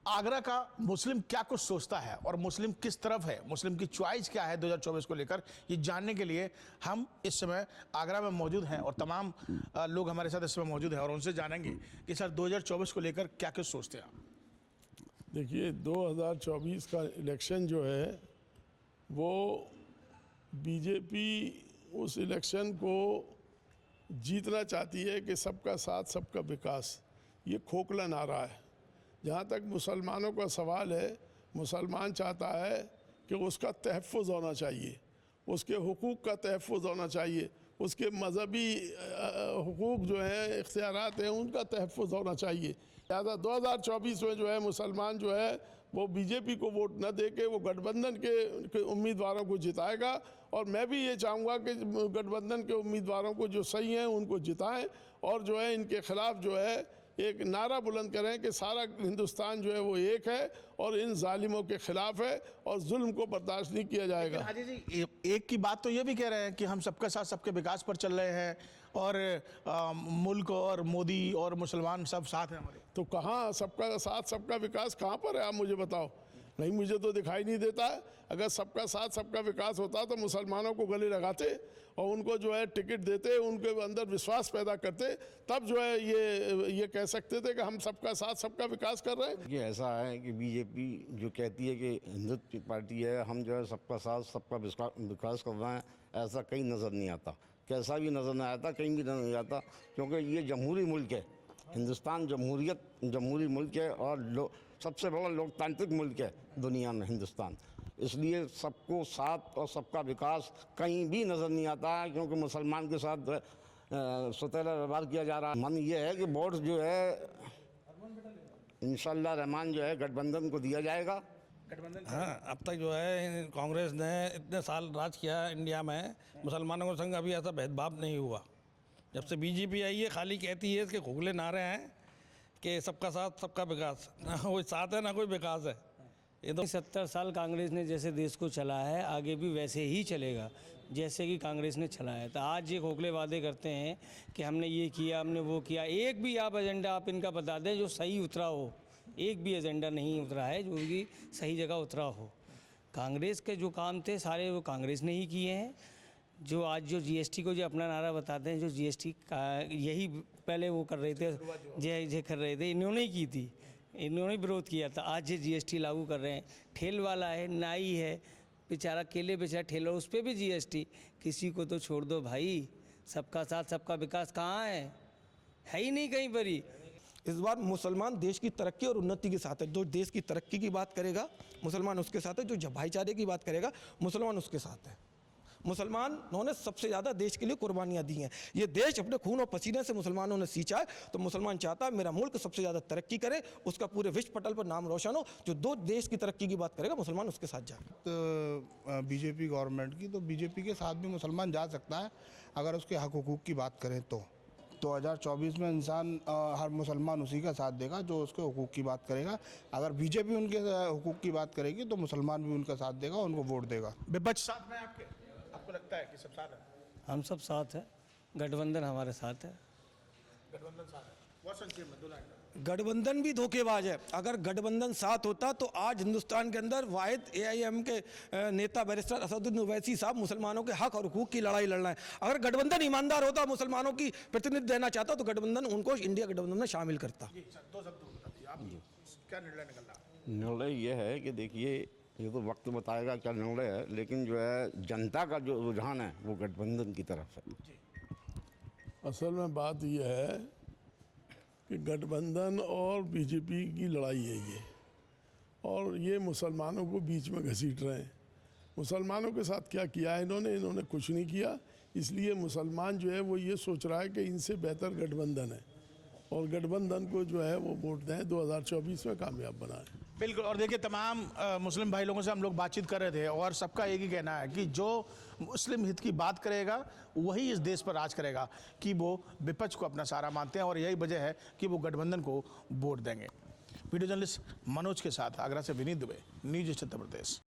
आगरा का मुस्लिम क्या कुछ सोचता है और मुस्लिम किस तरफ है, मुस्लिम की चॉइस क्या है 2024 को लेकर, ये जानने के लिए हम इस समय आगरा में मौजूद हैं और तमाम लोग हमारे साथ इस समय मौजूद हैं और उनसे जानेंगे कि सर 2024 को लेकर क्या कुछ सोचते हैं आप। देखिए 2024 का इलेक्शन जो है वो बीजेपी उस इलेक्शन को जीतना चाहती है कि सबका साथ सबका विकास, ये खोखला नारा है। जहाँ तक मुसलमानों का सवाल है, मुसलमान चाहता है कि उसका तहफ़्फ़ुज़ होना चाहिए, उसके हुकूक का तहफ़्फ़ुज़ होना चाहिए, उसके मज़हबी हुकूक जो हैं, इख्तियारात हैं, उनका तहफ़्फ़ुज़ होना चाहिए। लिहाजा 2024 में जो है मुसलमान जो है वो बीजेपी को वोट न दे के वो गठबंधन के उम्मीदवारों को जिताएगा। और मैं भी ये चाहूँगा कि गठबंधन के उम्मीदवारों को जो सही हैं उनको जिताएं और जो है इनके ख़िलाफ़ जो है एक नारा बुलंद करें कि सारा हिंदुस्तान जो है वो एक है और इन जालिमों के ख़िलाफ़ है और जुल्म को बर्दाश्त नहीं किया जाएगा। हाजी जी, एक की बात तो ये भी कह रहे हैं कि हम सबका साथ सबके विकास पर चल रहे हैं और मुल्क और मोदी और मुसलमान सब साथ हैं हमारे। तो कहाँ सबका साथ सबका विकास कहाँ पर है, आप मुझे बताओ। नहीं, मुझे तो दिखाई नहीं देता है। अगर सबका साथ सबका विकास होता तो मुसलमानों को गले लगाते और उनको जो है टिकट देते, उनके अंदर विश्वास पैदा करते, तब जो है ये कह सकते थे कि हम सबका साथ सबका विकास कर रहे हैं। ये ऐसा है कि बीजेपी जो कहती है कि हिंदुत्व पार्टी है, हम जो है सबका साथ सबका विकास कर रहे हैं, ऐसा कहीं नज़र नहीं आता। कैसा भी नज़र नहीं आता, कहीं भी नज़र नहीं आता, क्योंकि ये जमहूरी मुल्क है। हिंदुस्तान जमहूरी मुल्क है और सबसे बड़ा लोकतांत्रिक मुल्क है दुनिया में हिंदुस्तान। इसलिए सबको साथ और सबका विकास कहीं भी नज़र नहीं आता है, क्योंकि मुसलमान के साथ सौतेला व्यवहार किया जा रहा है। मन ये है कि वोट जो है इंशाअल्लाह रहमान जो है गठबंधन को दिया जाएगा। हाँ, अब तक जो है कांग्रेस ने इतने साल राज किया इंडिया में, मुसलमानों के संग अभी ऐसा भेदभाव नहीं हुआ। जब से बीजेपी आई है खाली कहती है, इसके खोखले नारे हैं कि सबका साथ सबका विकास, ना कोई साथ है ना कोई विकास है। ये तो 70 साल कांग्रेस ने जैसे देश को चलाया है, आगे भी वैसे ही चलेगा जैसे कि कांग्रेस ने चलाया है। तो आज ये खोखले वादे करते हैं कि हमने ये किया, हमने वो किया। एक भी आप एजेंडा आप इनका बता दें जो सही उतरा हो। एक भी एजेंडा नहीं उतरा है जो कि सही जगह उतरा हो। कांग्रेस के जो काम थे सारे वो कांग्रेस ने ही किए हैं। जो आज जो जीएसटी को जो अपना नारा बताते हैं, जो जीएसटी का यही पहले वो कर रहे थे, जय कर रहे थे, इन्होंने ही की थी, इन्होंने विरोध किया था। आज ये जीएसटी लागू कर रहे हैं। ठेल वाला है, नाई है, बेचारा केले बेचारा ठेला, उस पर भी जीएसटी। किसी को तो छोड़ दो भाई, सबका साथ सबका विकास कहाँ है ही नहीं कहीं पर ही। इस बार मुसलमान देश की तरक्की और उन्नति के साथ है। जो देश की तरक्की की बात करेगा मुसलमान उसके साथ है, जो भाईचारे की बात करेगा मुसलमान उसके साथ है। मुसलमानों ने सबसे ज़्यादा देश के लिए कुर्बानियाँ दी हैं। ये देश अपने खून और पसीने से मुसलमानों ने सींचा है। तो मुसलमान चाहता है मेरा मुल्क सबसे ज़्यादा तरक्की करे, उसका पूरे विश्व पटल पर नाम रोशन हो। जो दो देश की तरक्की की बात करेगा मुसलमान उसके साथ जाए। तो बीजेपी गवर्नमेंट की, तो बीजेपी के साथ भी मुसलमान जा सकता है अगर उसके हक हुकूक की बात करें तो। 2024 में इंसान हर मुसलमान उसी का साथ देगा जो उसके हुकूक की बात करेगा। अगर बीजेपी उनके हुकूक की बात करेगी तो मुसलमान भी उनका साथ देगा, उनको वोट देगा। विपक्ष साथ में आपको लगता है कि सब साथ है? हम सब साथ हैं, गठबंधन हमारे साथ है। गठबंधन साथ है, बहुत संक्षेप में 2 लाइन। गठबंधन भी धोखेबाज है। अगर गठबंधन साथ होता तो आज हिंदुस्तान के अंदर वाहिद एआईएम के नेता बैरिस्टर असदुद्दीन ओवैसी साहब मुसलमानों के हक और हुकूक की लड़ाई लड़ रहे हैं। अगर गठबंधन ईमानदार होता, मुसलमानों की प्रतिनिधित्व देना चाहता तो गठबंधन उनको इंडिया गठबंधन में शामिल करता। 2 शब्द बता दीजिए आप, क्या निर्णय निकल रहा है? निर्णय ये है कि देखिए, ये तो वक्त बताएगा क्या निर्णय है, लेकिन जो है जनता का जो रुझान है वो गठबंधन की तरफ है। असल में बात यह है कि गठबंधन और बीजेपी की लड़ाई है ये, और ये मुसलमानों को बीच में घसीट रहे हैं। मुसलमानों के साथ क्या किया है इन्होंने कुछ नहीं किया। इसलिए मुसलमान जो है वो ये सोच रहा है कि इनसे बेहतर गठबंधन है और गठबंधन को जो है वो वोट दें, 2024 में कामयाब बनाएं। बिल्कुल। और देखिए तमाम मुस्लिम भाई लोगों से हम लोग बातचीत कर रहे थे और सबका एक ही कहना है कि जो मुस्लिम हित की बात करेगा वही इस देश पर राज करेगा, कि वो विपक्ष को अपना सहारा मानते हैं और यही वजह है कि वो गठबंधन को वोट देंगे। वीडियो जर्नलिस्ट मनोज के साथ आगरा से विनीत दुबे, न्यूज़ छत्तीस प्रदेश।